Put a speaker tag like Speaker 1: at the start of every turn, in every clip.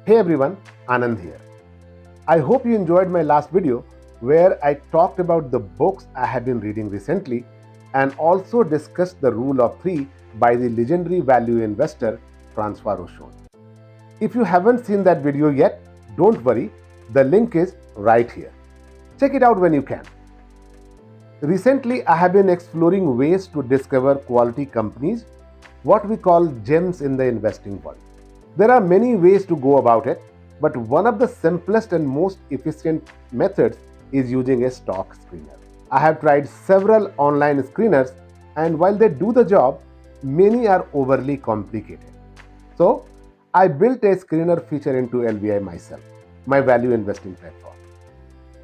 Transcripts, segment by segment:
Speaker 1: Hey everyone, Anand here. I hope you enjoyed my last video where I talked about the books I have been reading recently and also discussed the rule of three by the legendary value investor Francois Rochon. If you haven't seen that video yet, don't worry, the link is right here. Check it out when you can. Recently, I have been exploring ways to discover quality companies, what we call gems in the investing world. There are many ways to go about it, but one of the simplest and most efficient methods is using a stock screener. I have tried several online screeners, and while they do the job, many are overly complicated. So, I built a screener feature into LVI myself, my value investing platform.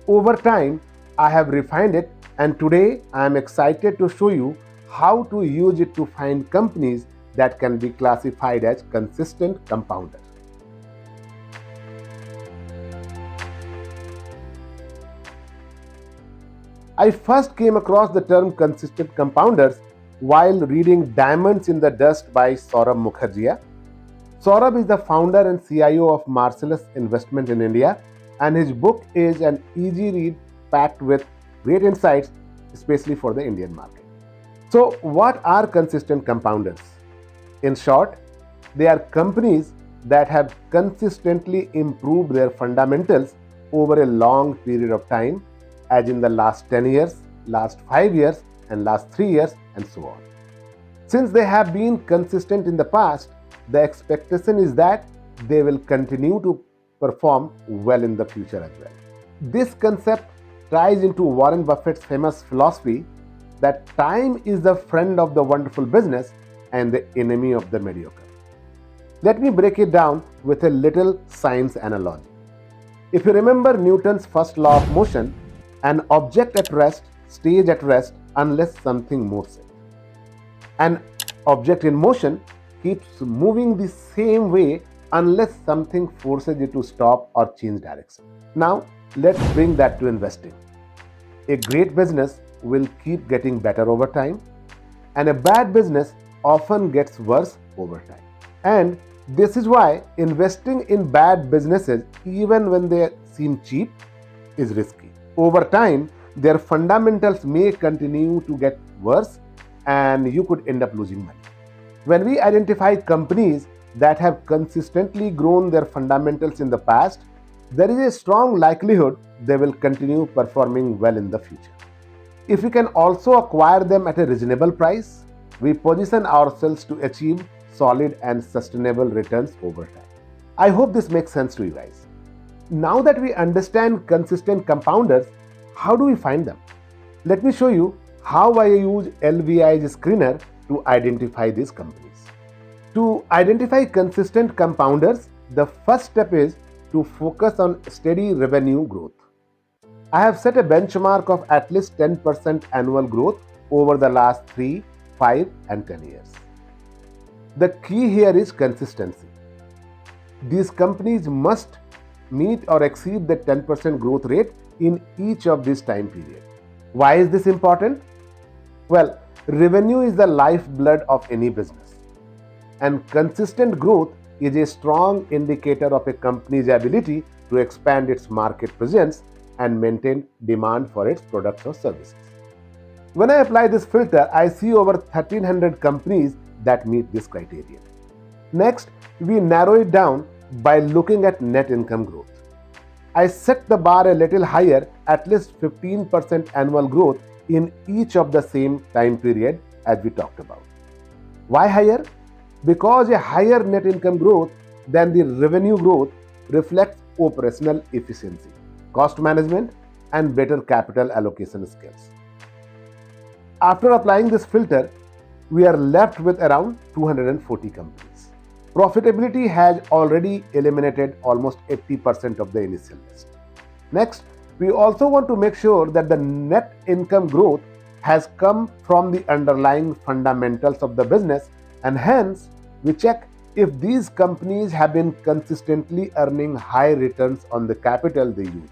Speaker 1: Over time, I have refined it, and today I am excited to show you how to use it to find companies that can be classified as consistent compounders. I first came across the term consistent compounders while reading Diamonds in the Dust by Saurabh Mukherjee. Saurabh is the founder and CIO of Marcellus Investment in India, and his book is an easy read packed with great insights, especially for the Indian market. So, what are consistent compounders? In short, they are companies that have consistently improved their fundamentals over a long period of time, as in the last 10 years, last 5 years, and last 3 years, and so on. Since they have been consistent in the past, the expectation is that they will continue to perform well in the future as well. This concept ties into Warren Buffett's famous philosophy that time is the friend of the wonderful business and the enemy of the mediocre. Let me break it down with a little science analogy. If you remember Newton's first law of motion, an object at rest stays at rest unless something moves it. An object in motion keeps moving the same way unless something forces it to stop or change direction. Now, let's bring that to investing. A great business will keep getting better over time, and a bad business often gets worse over time. And this is why investing in bad businesses, even when they seem cheap, is risky. Over time, their fundamentals may continue to get worse and you could end up losing money. When we identify companies that have consistently grown their fundamentals in the past, there is a strong likelihood they will continue performing well in the future. If we can also acquire them at a reasonable price, we position ourselves to achieve solid and sustainable returns over time. I hope this makes sense to you guys. Now that we understand consistent compounders, how do we find them? Let me show you how I use LVI's screener to identify these companies. To identify consistent compounders, the first step is to focus on steady revenue growth. I have set a benchmark of at least 10% annual growth over the last 3, 5, and 10 years. The key here is consistency. These companies must meet or exceed the 10% growth rate in each of these time periods. Why is this important? Well, revenue is the lifeblood of any business, and consistent growth is a strong indicator of a company's ability to expand its market presence and maintain demand for its products or services. When I apply this filter, I see over 1,300 companies that meet this criteria. Next, we narrow it down by looking at net income growth. I set the bar a little higher, at least 15% annual growth in each of the same time period as we talked about. Why higher? Because a higher net income growth than the revenue growth reflects operational efficiency, cost management, and better capital allocation skills. After applying this filter, we are left with around 240 companies. Profitability has already eliminated almost 80% of the initial list. Next, we also want to make sure that the net income growth has come from the underlying fundamentals of the business, and hence we check if these companies have been consistently earning high returns on the capital they use.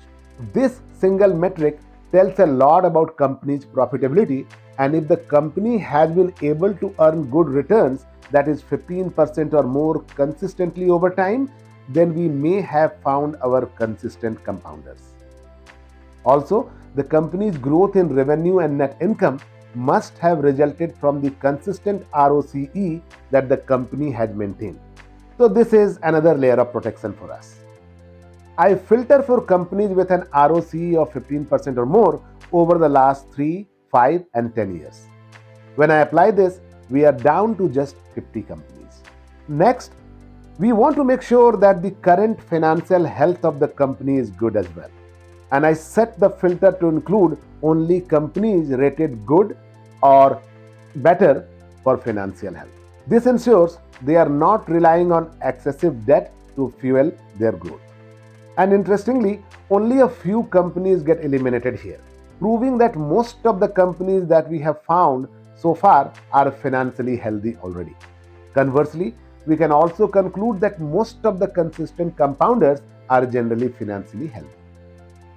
Speaker 1: This single metric tells a lot about company's profitability, and if the company has been able to earn good returns, that is 15% or more consistently over time, then we may have found our consistent compounders. Also, the company's growth in revenue and net income must have resulted from the consistent ROCE that the company had maintained. So, this is another layer of protection for us. I filter for companies with an ROCE of 15% or more over the last 3, 5, and 10 years. When I apply this, we are down to just 50 companies. Next, we want to make sure that the current financial health of the company is good as well. And I set the filter to include only companies rated good or better for financial health. This ensures they are not relying on excessive debt to fuel their growth. And interestingly, only a few companies get eliminated here, proving that most of the companies that we have found so far are financially healthy already. Conversely, we can also conclude that most of the consistent compounders are generally financially healthy.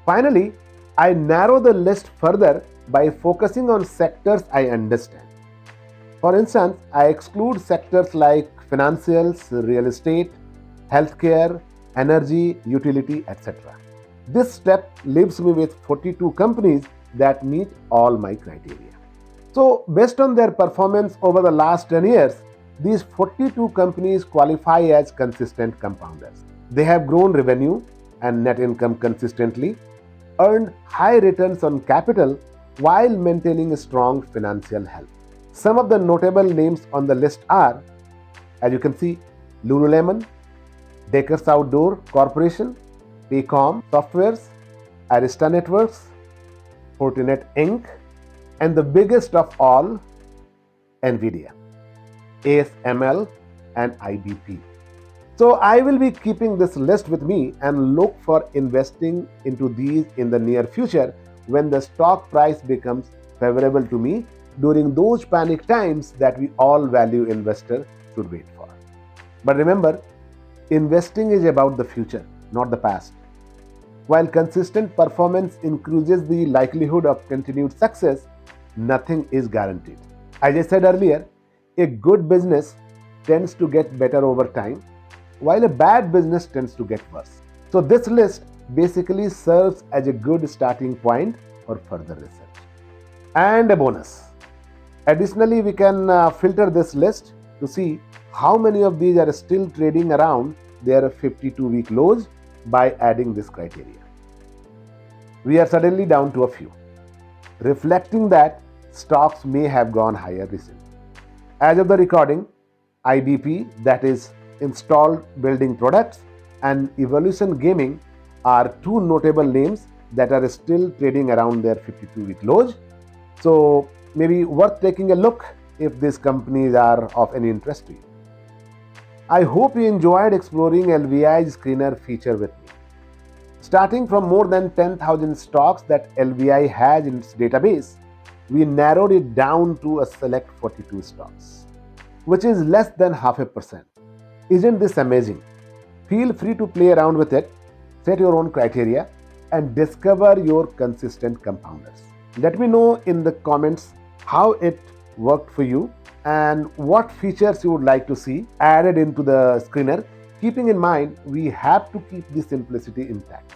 Speaker 1: Finally, I narrow the list further by focusing on sectors I understand. For instance, I exclude sectors like financials, real estate, healthcare, energy, utility, etc. This step leaves me with 42 companies that meet all my criteria. So, based on their performance over the last 10 years, these 42 companies qualify as consistent compounders. They have grown revenue and net income consistently, earned high returns on capital while maintaining a strong financial health. Some of the notable names on the list are, as you can see, Lululemon, Deckers Outdoor Corporation, Paycom Softwares, Arista Networks, Fortinet Inc., and the biggest of all, NVDA, ASML, and IBP. So I will be keeping this list with me and look for investing into these in the near future when the stock price becomes favorable to me during those panic times that we all value investors should wait for. But remember, investing is about the future, not the past. While consistent performance increases the likelihood of continued success, nothing is guaranteed. As I said earlier, a good business tends to get better over time, while a bad business tends to get worse. So this list basically serves as a good starting point for further research. And a bonus. Additionally, we can filter this list to see how many of these are still trading around their 52-week lows by adding this criteria. We are suddenly down to a few, reflecting that stocks may have gone higher recently. As of the recording, IBP, that is Installed Building Products, and Evolution Gaming are two notable names that are still trading around their 52-week lows. So maybe worth taking a look if these companies are of any interest to you. I hope you enjoyed exploring LVI's screener feature with me. Starting from more than 10,000 stocks that LVI has in its database, we narrowed it down to a select 42 stocks, which is less than 0.5%. Isn't this amazing? Feel free to play around with it, set your own criteria, and discover your consistent compounders. Let me know in the comments how it worked for you and what features you would like to see added into the screener, keeping in mind we have to keep the simplicity intact.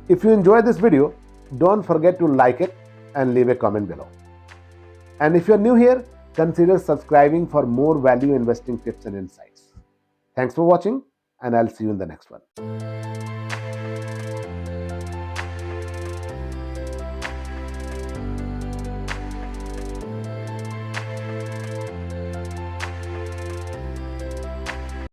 Speaker 1: If you enjoyed this video, don't forget to like it and leave a comment below. And if you're new here, consider subscribing for more value investing tips and insights. Thanks for watching, and I'll see you in the next one.